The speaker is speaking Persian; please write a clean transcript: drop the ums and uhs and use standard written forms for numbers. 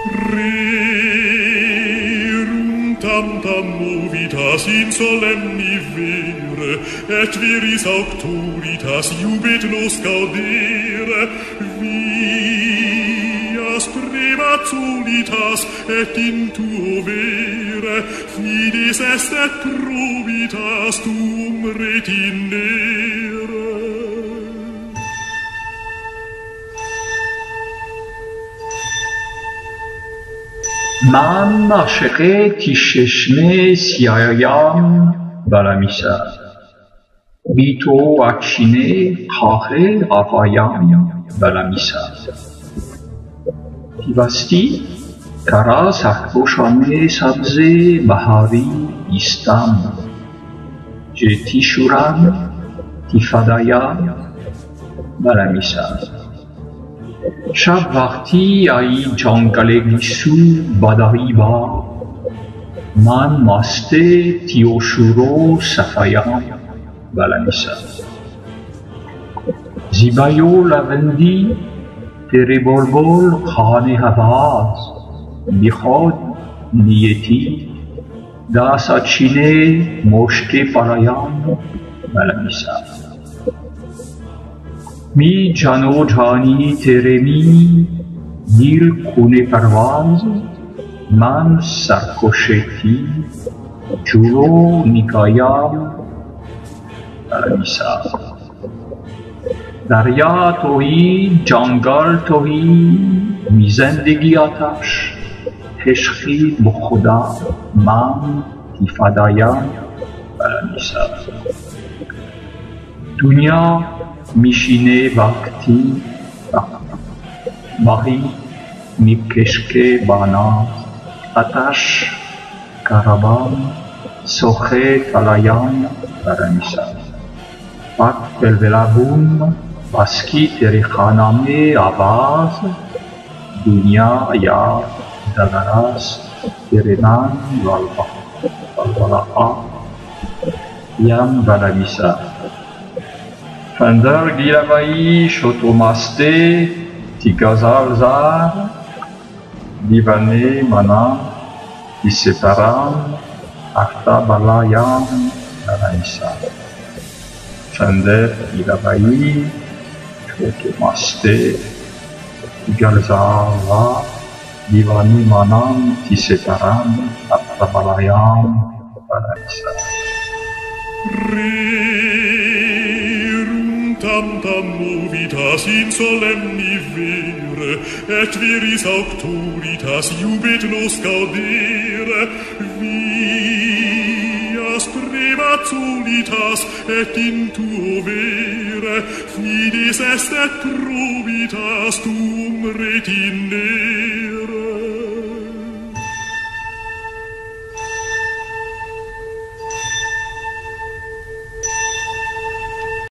Rerum tam tam movitas in solemni vere, et viris auctoritas jubet nos gaudere, vias prematulitas et in tuo vere, fides est et probitas tuum retinere. من عاشق تیششمه سیایم برمیسر بی تو اکشینه خاخه آفایم برمیسر پیوستی کرا سخبوشانه سبز بهاری ایستم جتی شورم تی فدایم برمیسر شب وقتی ای جنگل گیسو بدایی با من مست تیوشورو صفایم بلمیسر زیبای و لوندی تری بلبل خانه هواز بی خود نیتی دست چینه مشک پرایم بلمیسر می جان و جانی تیره می دیر کونه پرواز من سرکشتی جلو نگایم برمیسر دریا تویی جنگل تویی می زندگی آتش عشقی به خدا من تی فدایم برمیسر دنیا میشینه وقتی ماهی میکشکه بانا آتش کاروان سوخه طلایم برمیسر وقت بلبلابون بسکی تری خانامه آواز دنیا یا دلراست ترینان والبلاء یم برمیسر فندر گیروایی شتو مسته تی گزال زار دیوانه منم تی سپرم اختا بلایم برمیسر فندر گیروایی شتو مسته تی گزال زار دیوانه منم تی سپرم اختا بلایم برمیسر Tam tam movitas in solemni vere, et viris auctoritas jubet nos gaudere, vias prematulitas et in tuo vere, fides est et probitas tuum retinere.